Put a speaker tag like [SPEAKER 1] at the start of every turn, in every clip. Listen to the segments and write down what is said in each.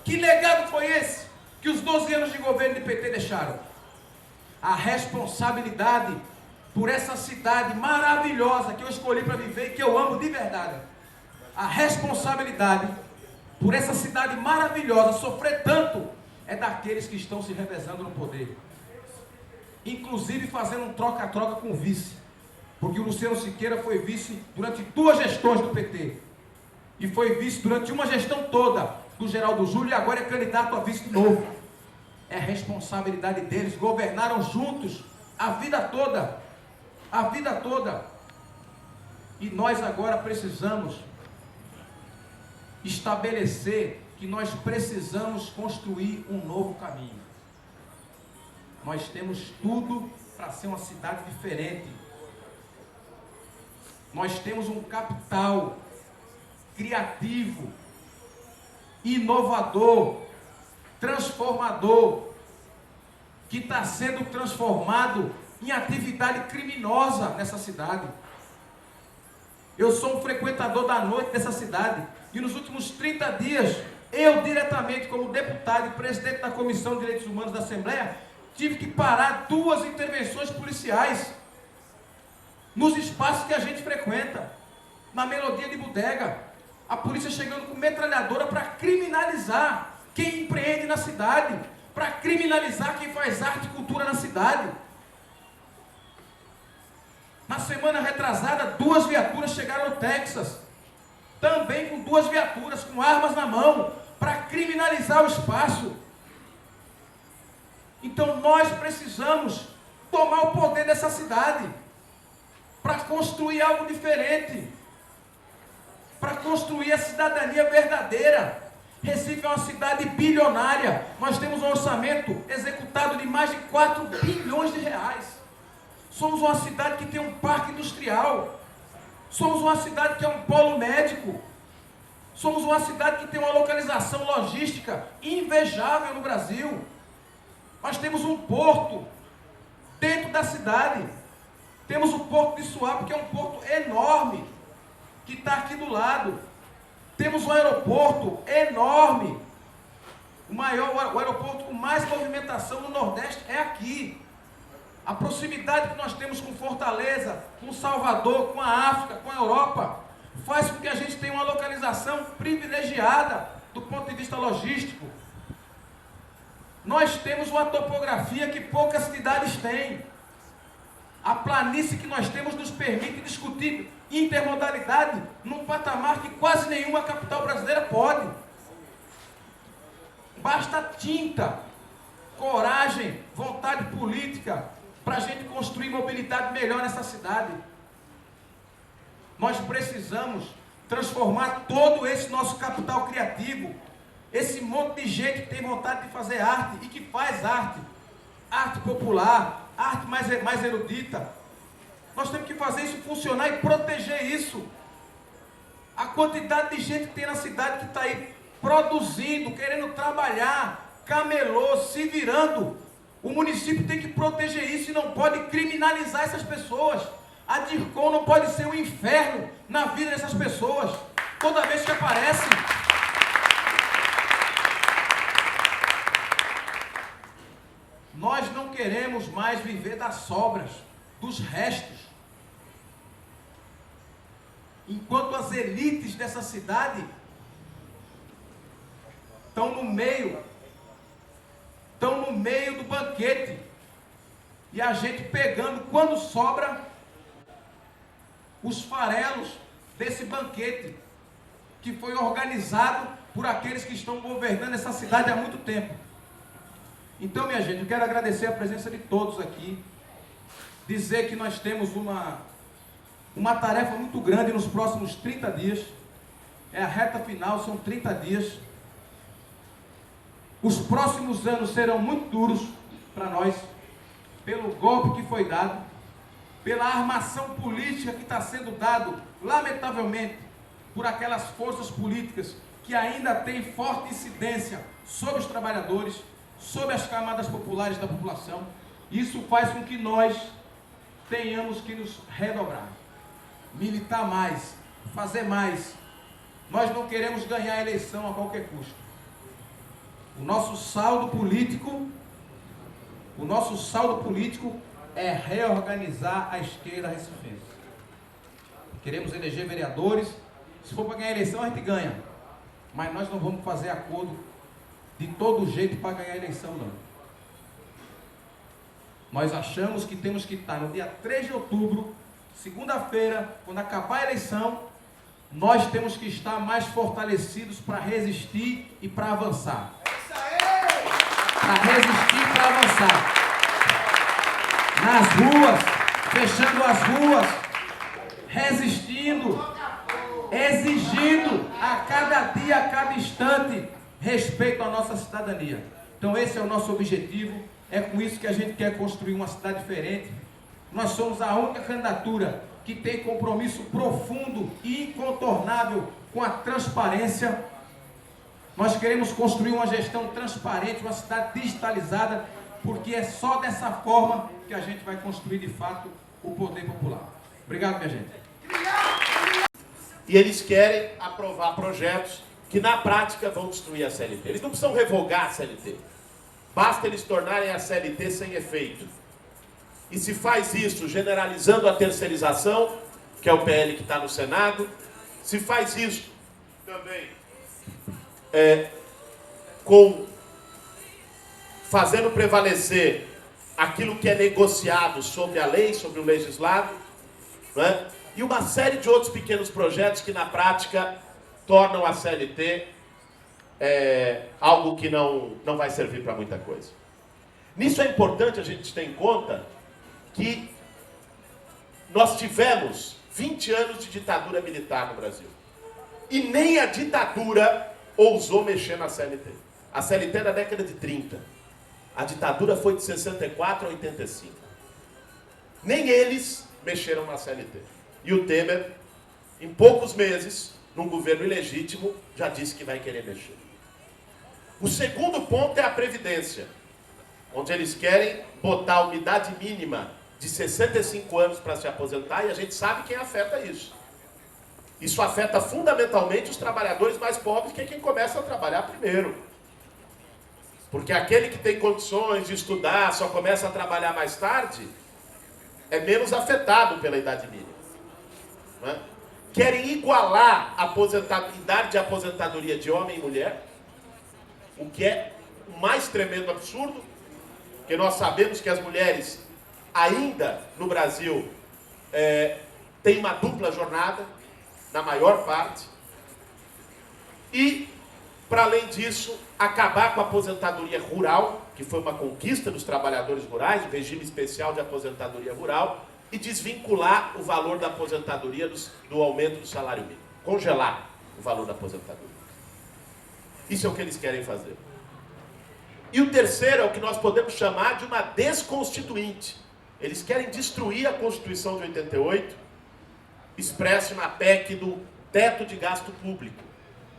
[SPEAKER 1] Que legado foi esse que os 12 anos de governo do PT deixaram? A responsabilidade por essa cidade maravilhosa que eu escolhi para viver e que eu amo de verdade. A responsabilidade por essa cidade maravilhosa sofrer tanto é daqueles que estão se revezando no poder. Inclusive fazendo um troca-troca com o vice. Porque o Luciano Siqueira foi vice durante 2 gestões do PT. E foi vice durante uma gestão toda do Geraldo Júlio e agora é candidato a vice de novo. É responsabilidade deles. Governaram juntos a vida toda. A vida toda. E nós agora precisamos estabelecer que nós precisamos construir um novo caminho. Nós temos tudo para ser uma cidade diferente. Nós temos um capital criativo, inovador, transformador, que está sendo transformado em atividade criminosa nessa cidade. Eu sou um frequentador da noite dessa cidade e nos últimos 30 dias, eu diretamente como deputado e presidente da Comissão de Direitos Humanos da Assembleia, tive que parar 2 intervenções policiais nos espaços que a gente frequenta, na Melodia de Bodega, a polícia chegando com metralhadora para criminalizar quem empreende na cidade, para criminalizar quem faz arte e cultura na cidade. Na semana retrasada, 2 viaturas chegaram no Texas, também com 2 viaturas, com armas na mão, para criminalizar o espaço. Então nós precisamos tomar o poder dessa cidade, para construir algo diferente, para construir a cidadania verdadeira. Recife é uma cidade bilionária, nós temos um orçamento executado de mais de 4 bilhões de reais. Somos uma cidade que tem um parque industrial, somos uma cidade que é um polo médico, somos uma cidade que tem uma localização logística invejável no Brasil. Nós temos um porto dentro da cidade, temos o Porto de Suape, que é um porto enorme, que está aqui do lado. Temos um aeroporto enorme, o aeroporto com mais movimentação no Nordeste é aqui. A proximidade que nós temos com Fortaleza, com Salvador, com a África, com a Europa, faz com que a gente tenha uma localização privilegiada do ponto de vista logístico. Nós temos uma topografia que poucas cidades têm. A planície que nós temos nos permite discutir intermodalidade num patamar que quase nenhuma capital brasileira pode. Basta tinta, coragem, vontade política para a gente construir mobilidade melhor nessa cidade. Nós precisamos transformar todo esse nosso capital criativo, esse monte de gente que tem vontade de fazer arte e que faz arte, arte popular, arte mais erudita. Nós temos que fazer isso funcionar e proteger isso. A quantidade de gente que tem na cidade que está aí produzindo, querendo trabalhar, camelô, se virando. O município tem que proteger isso e não pode criminalizar essas pessoas. A DIRCOM não pode ser um inferno na vida dessas pessoas. Toda vez que aparece. Nós não queremos mais viver das sobras, dos restos. Enquanto as elites dessa cidade estão no meio do banquete, e a gente pegando, quando sobra, os farelos desse banquete, que foi organizado por aqueles que estão governando essa cidade há muito tempo. Então, minha gente, eu quero agradecer a presença de todos aqui, dizer que nós temos uma tarefa muito grande nos próximos 30 dias, é a reta final, são 30 dias. Os próximos anos serão muito duros para nós, pelo golpe que foi dado, pela armação política que está sendo dado, lamentavelmente, por aquelas forças políticas que ainda têm forte incidência sobre os trabalhadores, sobre as camadas populares da população. Isso faz com que nós tenhamos que nos redobrar, militar mais, fazer mais. Nós não queremos ganhar a eleição a qualquer custo. O nosso saldo político é reorganizar a esquerda recifense. Queremos eleger vereadores. Se for para ganhar a eleição, a gente ganha. Mas nós não vamos fazer acordo de todo jeito para ganhar a eleição, não. Nós achamos que temos que estar no dia 3 de outubro, segunda-feira, quando acabar a eleição, nós temos que estar mais fortalecidos para resistir e para avançar. Para resistir e para avançar. Nas ruas, fechando as ruas, resistindo, exigindo a cada dia, a cada instante, respeito à nossa cidadania. Então esse é o nosso objetivo, é com isso que a gente quer construir uma cidade diferente. Nós somos a única candidatura que tem compromisso profundo e incontornável com a transparência. Nós queremos construir uma gestão transparente, uma cidade digitalizada, porque é só dessa forma que a gente vai construir de fato o poder popular. Obrigado, minha gente.
[SPEAKER 2] E eles querem aprovar projetos que na prática vão destruir a CLT. Eles não precisam revogar a CLT. Basta eles tornarem a CLT sem efeito. E se faz isso generalizando a terceirização, que é o PL que está no Senado, se faz isso também fazendo prevalecer aquilo que é negociado sobre a lei, sobre o legislado, né? E uma série de outros pequenos projetos que na prática tornam a CLT algo que não vai servir para muita coisa. Nisso é importante a gente ter em conta que nós tivemos 20 anos de ditadura militar no Brasil. E nem a ditadura ousou mexer na CLT. A CLT é da década de 30. A ditadura foi de 64 a 85. Nem eles mexeram na CLT. E o Temer, em poucos meses, num governo ilegítimo, já disse que vai querer mexer. O segundo ponto é a Previdência, onde eles querem botar a umidade mínima de 65 anos para se aposentar, e a gente sabe quem afeta isso. Isso afeta fundamentalmente os trabalhadores mais pobres, que é quem começa a trabalhar primeiro. Porque aquele que tem condições de estudar, só começa a trabalhar mais tarde, é menos afetado pela idade mínima. Não é? Querem igualar a idade de aposentadoria de homem e mulher, o que é o mais tremendo absurdo, porque nós sabemos que as mulheres ainda no Brasil têm uma dupla jornada, na maior parte, e, para além disso, acabar com a aposentadoria rural, que foi uma conquista dos trabalhadores rurais, o regime especial de aposentadoria rural, e desvincular o valor da aposentadoria do aumento do salário mínimo. Congelar o valor da aposentadoria. Isso é o que eles querem fazer. E o terceiro é o que nós podemos chamar de uma desconstituinte. Eles querem destruir a Constituição de 88, expresso na PEC do teto de gasto público,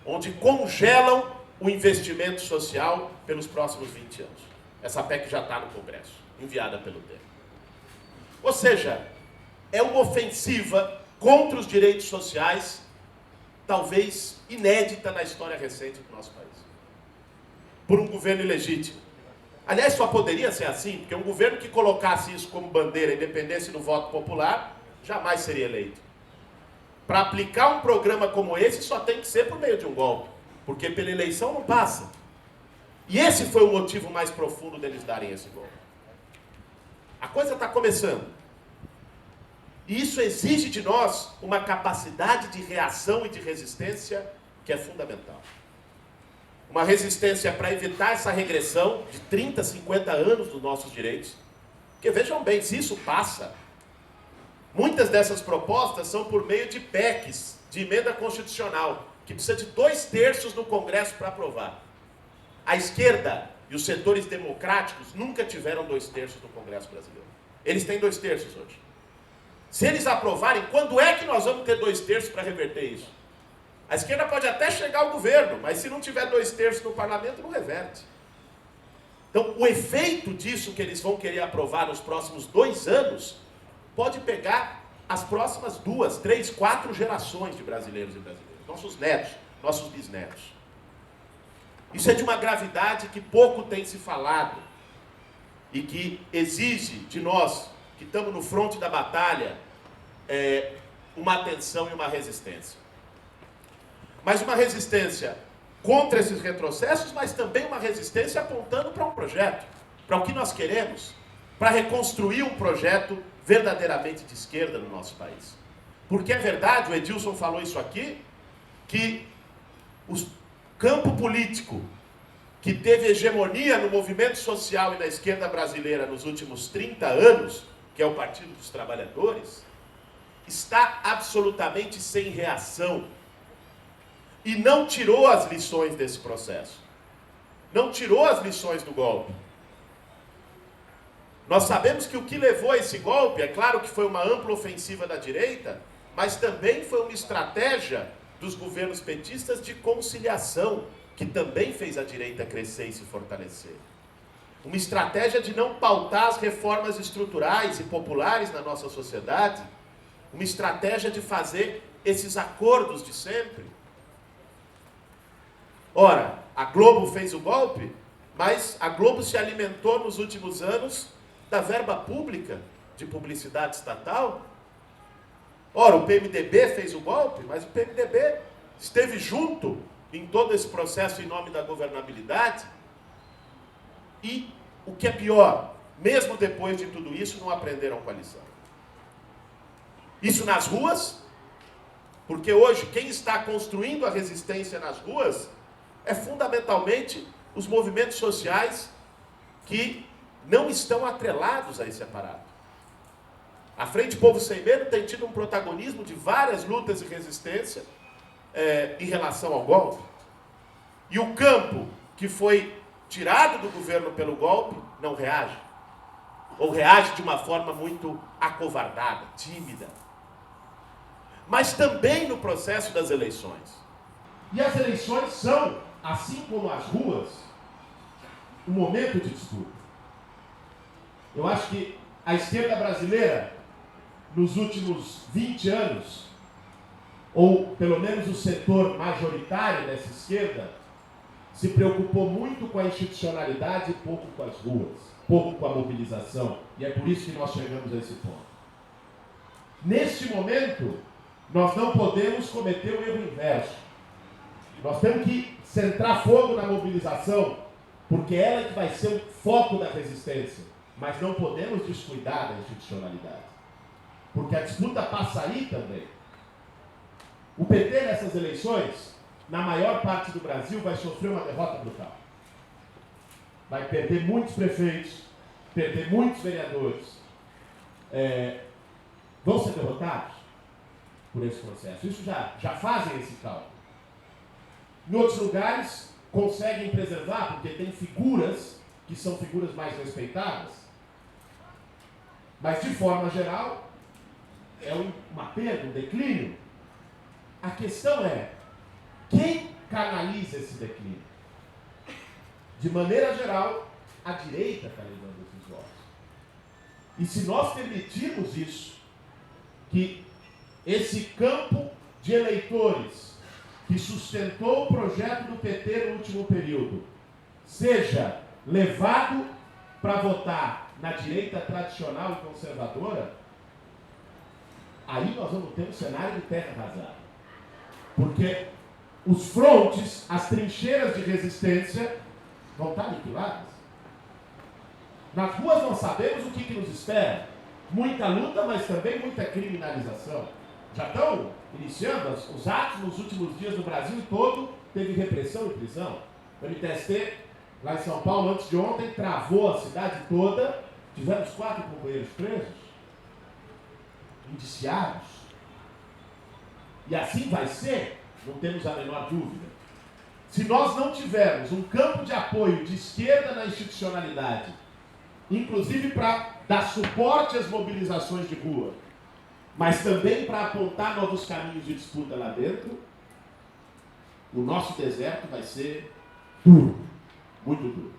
[SPEAKER 2] onde congelam o investimento social pelos próximos 20 anos. Essa PEC já está no Congresso, enviada pelo Temer. Ou seja, é uma ofensiva contra os direitos sociais, talvez inédita na história recente do nosso país. Por um governo ilegítimo. Aliás, só poderia ser assim, porque um governo que colocasse isso como bandeira e dependesse do voto popular, jamais seria eleito. Para aplicar um programa como esse, só tem que ser por meio de um golpe, porque pela eleição não passa. E esse foi o motivo mais profundo deles darem esse golpe. A coisa está começando. E isso exige de nós uma capacidade de reação e de resistência que é fundamental. Uma resistência para evitar essa regressão de 30, 50 anos dos nossos direitos. Porque vejam bem, se isso passa, muitas dessas propostas são por meio de PECs, de emenda constitucional, que precisa de 2/3 no Congresso para aprovar. A esquerda e os setores democráticos nunca tiveram 2/3 no Congresso brasileiro. Eles têm 2/3 hoje. Se eles aprovarem, quando é que nós vamos ter 2/3 para reverter isso? A esquerda pode até chegar ao governo, mas se não tiver 2/3 no parlamento, não reverte. Então, o efeito disso que eles vão querer aprovar nos próximos 2 anos, pode pegar as próximas 2, 3, 4 gerações de brasileiros e brasileiras. Nossos netos, nossos bisnetos. Isso é de uma gravidade que pouco tem se falado e que exige de nós, que estamos no fronte da batalha, uma atenção e uma resistência. Mas uma resistência contra esses retrocessos, mas também uma resistência apontando para um projeto, para o que nós queremos, para reconstruir um projeto verdadeiramente de esquerda no nosso país. Porque é verdade, o Edilson falou isso aqui, que o campo político que teve hegemonia no movimento social e na esquerda brasileira nos últimos 30 anos, que é o Partido dos Trabalhadores, está absolutamente sem reação e não tirou as lições desse processo. Não tirou as lições do golpe. Nós sabemos que o que levou a esse golpe, é claro que foi uma ampla ofensiva da direita, mas também foi uma estratégia dos governos petistas de conciliação, que também fez a direita crescer e se fortalecer. Uma estratégia de não pautar as reformas estruturais e populares na nossa sociedade, uma estratégia de fazer esses acordos de sempre. Ora, a Globo fez o golpe, mas a Globo se alimentou nos últimos anos da verba pública de publicidade estatal. Ora, o PMDB fez o golpe, mas o PMDB esteve junto em todo esse processo em nome da governabilidade. E, o que é pior, mesmo depois de tudo isso, não aprenderam com a lição. Isso nas ruas, porque hoje quem está construindo a resistência nas ruas é fundamentalmente os movimentos sociais que não estão atrelados a esse aparato. A Frente Povo Sem Medo tem tido um protagonismo de várias lutas de resistência em relação ao golpe. E o campo que foi tirado do governo pelo golpe não reage. Ou reage de uma forma muito acovardada, tímida. Mas também no processo das eleições. E as eleições são, assim como as ruas, um momento de disputa. Eu acho que a esquerda brasileira, nos últimos 20 anos, ou pelo menos o setor majoritário dessa esquerda, se preocupou muito com a institucionalidade e pouco com as ruas, pouco com a mobilização. E é por isso que nós chegamos a esse ponto. Neste momento, nós não podemos cometer o erro inverso. Nós temos que centrar fogo na mobilização, porque ela é que vai ser o foco da resistência. Mas não podemos descuidar da institucionalidade. Porque a disputa passa aí também. O PT nessas eleições, na maior parte do Brasil, vai sofrer uma derrota brutal. Vai perder muitos prefeitos, perder muitos vereadores. Vão ser derrotados por esse processo. Isso já fazem esse cálculo. Em outros lugares, conseguem preservar, porque tem figuras que são figuras mais respeitadas. Mas, de forma geral, é uma perda, um declínio. A questão é, quem canaliza esse declínio? De maneira geral, a direita está levando esses votos. E se nós permitirmos isso, que esse campo de eleitores que sustentou o projeto do PT no último período seja levado para votar na direita tradicional e conservadora, aí nós vamos ter um cenário de terra arrasada. Porque os frontes, as trincheiras de resistência vão estar aniquiladas. Nas ruas nós sabemos o que nos espera. Muita luta, mas também muita criminalização. Já estão iniciando os atos nos últimos dias no Brasil todo, teve repressão e prisão. O MTST, lá em São Paulo, antes de ontem, travou a cidade toda. Tivemos 4 companheiros presos, indiciados. E assim vai ser, não temos a menor dúvida. Se nós não tivermos um campo de apoio de esquerda na institucionalidade, inclusive para dar suporte às mobilizações de rua, mas também para apontar novos caminhos de disputa lá dentro, o nosso deserto vai ser duro, muito duro.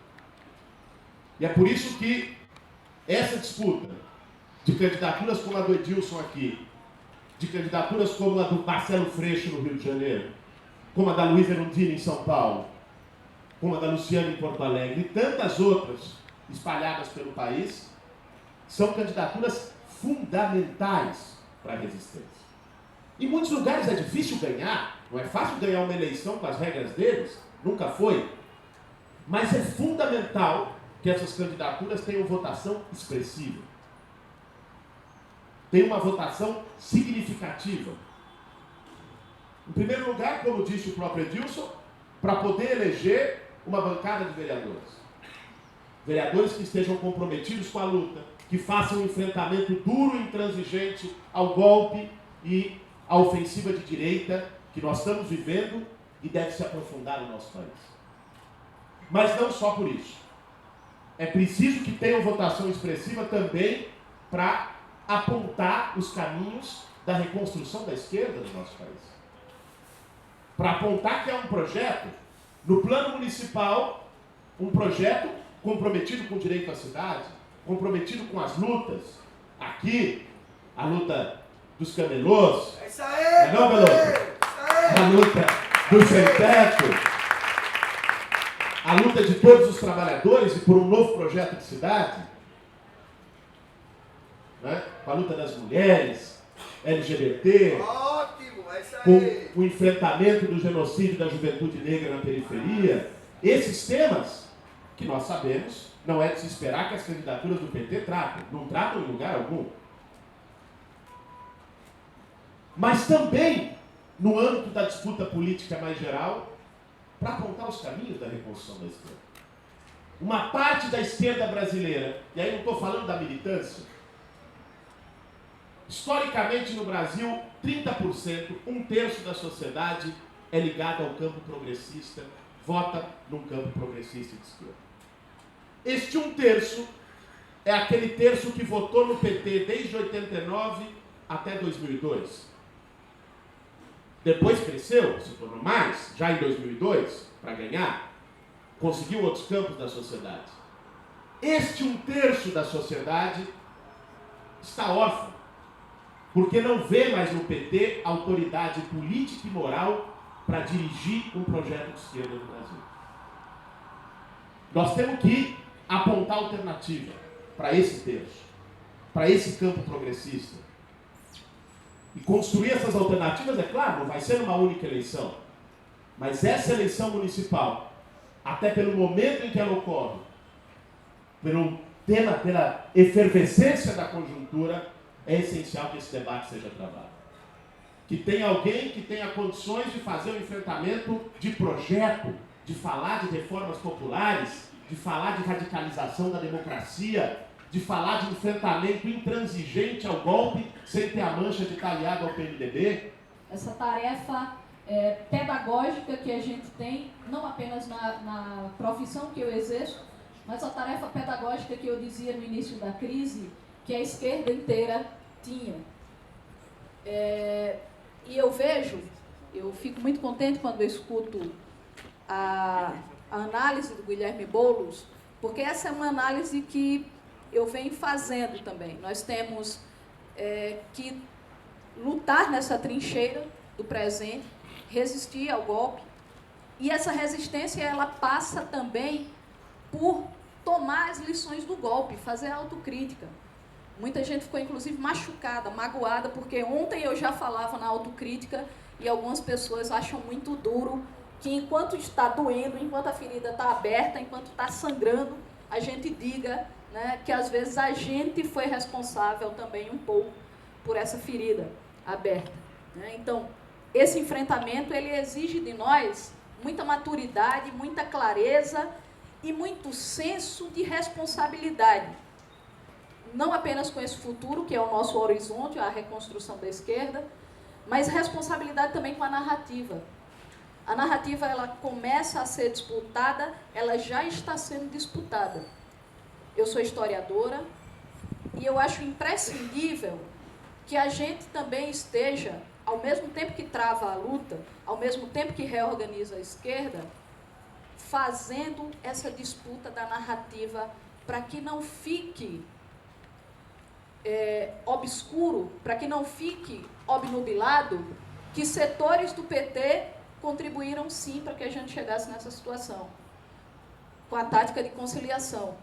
[SPEAKER 2] E é por isso que essa disputa de candidaturas como a do Edilson aqui, de candidaturas como a do Marcelo Freixo no Rio de Janeiro, como a da Luísa Erundina em São Paulo, como a da Luciana em Porto Alegre, e tantas outras espalhadas pelo país, são candidaturas fundamentais para a resistência. Em muitos lugares é difícil ganhar, não é fácil ganhar uma eleição com as regras deles, nunca foi, mas é fundamental que essas candidaturas tenham votação expressiva. Tenham uma votação significativa. Em primeiro lugar, como disse o próprio Edilson, para poder eleger uma bancada de vereadores. Vereadores que estejam comprometidos com a luta, que façam um enfrentamento duro e intransigente ao golpe e à ofensiva de direita que nós estamos vivendo e deve se aprofundar no nosso país. Mas não só por isso. É preciso que tenham votação expressiva também para apontar os caminhos da reconstrução da esquerda no nosso país. Para apontar que é um projeto, no plano municipal, um projeto comprometido com o direito à cidade, comprometido com as lutas. Aqui, a luta dos camelôs,
[SPEAKER 3] é isso aí,
[SPEAKER 2] não, Belô? A luta do sem-teto, a luta de todos os trabalhadores e por um novo projeto de cidade, né? Com a luta das mulheres, LGBT,
[SPEAKER 3] ótimo, é isso aí.
[SPEAKER 2] com o enfrentamento do genocídio da juventude negra na periferia. Esses temas que nós sabemos, não é de se esperar que as candidaturas do PT tratem, não tratam em lugar algum. Mas também, no âmbito da disputa política mais geral, para apontar os caminhos da reconstrução da esquerda. Uma parte da esquerda brasileira, e aí não estou falando da militância, historicamente no Brasil, 30%, um terço da sociedade é ligada ao campo progressista, vota num campo progressista de esquerda. Este um terço é aquele terço que votou no PT desde 89 até 2002. Depois cresceu, se tornou mais, já em 2002, para ganhar, conseguiu outros campos da sociedade. Este um terço da sociedade está órfão, porque não vê mais no PT autoridade política e moral para dirigir um projeto de esquerda no Brasil. Nós temos que apontar alternativa para esse terço, para esse campo progressista. E construir essas alternativas, é claro, não vai ser numa única eleição. Mas essa eleição municipal, até pelo momento em que ela ocorre, pelo tema, pela efervescência da conjuntura, é essencial que esse debate seja travado. Que tenha alguém que tenha condições de fazer um enfrentamento de projeto, de falar de reformas populares, de falar de radicalização da democracia, de falar de enfrentamento intransigente ao golpe, sem ter a mancha de estar aliado ao PMDB.
[SPEAKER 4] Essa tarefa pedagógica que a gente tem, não apenas na profissão que eu exerço, mas a tarefa pedagógica que eu dizia no início da crise, que a esquerda inteira tinha. E eu vejo, eu fico muito contente quando eu escuto a análise do Guilherme Boulos, porque essa é uma análise que eu venho fazendo também. Nós temos que lutar nessa trincheira do presente, resistir ao golpe, e essa resistência ela passa também por tomar as lições do golpe, fazer autocrítica. Muita gente ficou, inclusive, machucada, magoada, porque ontem eu já falava na autocrítica e algumas pessoas acham muito duro que enquanto está doendo, enquanto a ferida está aberta, enquanto está sangrando, a gente diga, né, que às vezes a gente foi responsável também um pouco por essa ferida aberta. Né? Então, esse enfrentamento ele exige de nós muita maturidade, muita clareza e muito senso de responsabilidade. Não apenas com esse futuro, que é o nosso horizonte, a reconstrução da esquerda, mas responsabilidade também com a narrativa. A narrativa ela começa a ser disputada, ela já está sendo disputada. Eu sou historiadora e eu acho imprescindível que a gente também esteja, ao mesmo tempo que trava a luta, ao mesmo tempo que reorganiza a esquerda, fazendo essa disputa da narrativa para que não fique obscuro, para que não fique obnubilado, que setores do PT contribuíram sim para que a gente chegasse nessa situação. com a tática de conciliação,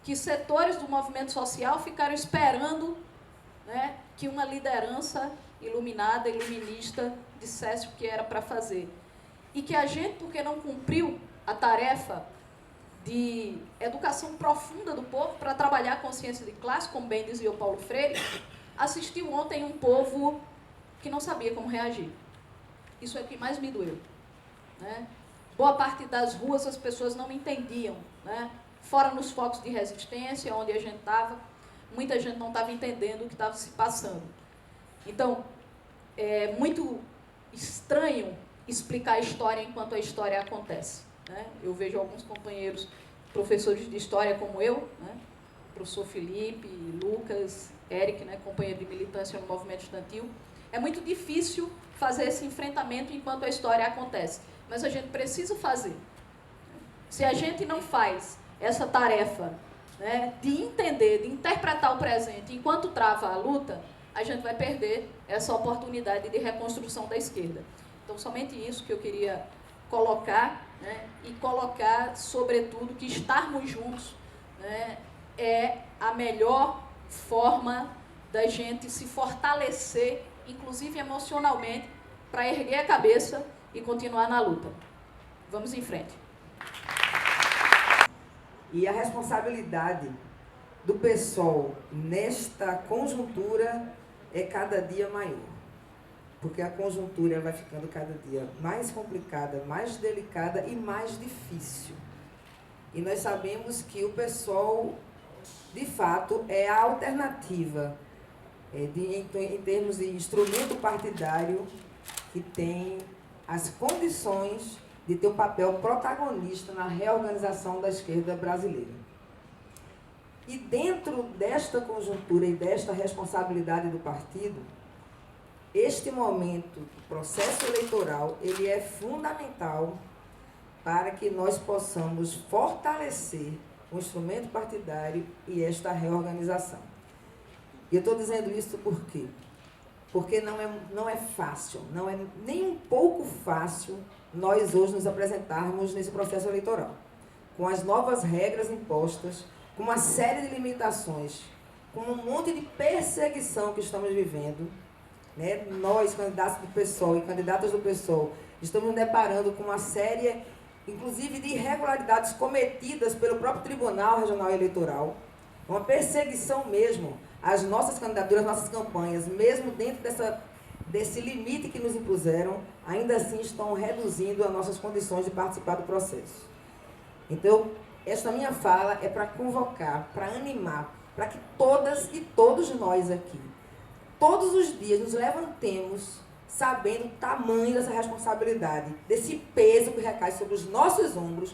[SPEAKER 4] que setores do movimento social ficaram esperando, né, que uma liderança iluminada, iluminista, dissesse o que era para fazer. E que a gente, porque não cumpriu a tarefa de educação profunda do povo para trabalhar a consciência de classe, como bem dizia o Paulo Freire, assistiu ontem um povo que não sabia como reagir. Isso é o que mais me doeu, né? Boa parte das ruas as pessoas não entendiam, né? Fora nos focos de resistência, onde a gente estava, muita gente não estava entendendo o que estava se passando. Então, é muito estranho explicar a história enquanto a história acontece, né? Eu vejo alguns companheiros, professores de história como eu, né? Professor Felipe, Lucas, Eric, né? Companheiro de militância no movimento estudantil. É muito difícil fazer esse enfrentamento enquanto a história acontece, mas a gente precisa fazer. Se a gente não faz essa tarefa, né, de entender, de interpretar o presente enquanto trava a luta, a gente vai perder essa oportunidade de reconstrução da esquerda. Então, somente isso que eu queria colocar, né, e colocar, sobretudo, que estarmos juntos, né, é a melhor forma da gente se fortalecer, inclusive emocionalmente, para erguer a cabeça e continuar na luta. Vamos em frente.
[SPEAKER 3] E a responsabilidade do PSOL nesta conjuntura é cada dia maior. Porque a conjuntura vai ficando cada dia mais complicada, mais delicada e mais difícil. E nós sabemos que o PSOL, de fato, é a alternativa em termos de instrumento partidário que tem as condições de ter um papel protagonista na reorganização da esquerda brasileira. E dentro desta conjuntura e desta responsabilidade do partido, este momento do processo eleitoral, ele é fundamental para que nós possamos fortalecer o instrumento partidário e esta reorganização. E eu estou dizendo isso por quê? Porque não é fácil, não é nem um pouco fácil nós hoje nos apresentarmos nesse processo eleitoral, com as novas regras impostas, com uma série de limitações, com um monte de perseguição que estamos vivendo, né? Nós, candidatos do PSOL e candidatas do PSOL, estamos nos deparando com uma série, inclusive, de irregularidades cometidas pelo próprio Tribunal Regional Eleitoral, uma perseguição mesmo às nossas candidaturas, às nossas campanhas, mesmo dentro desse limite que nos impuseram, ainda assim estão reduzindo as nossas condições de participar do processo. Então, esta minha fala é para convocar, para animar, para que todas e todos nós aqui, todos os dias, nos levantemos sabendo o tamanho dessa responsabilidade, desse peso que recai sobre os nossos ombros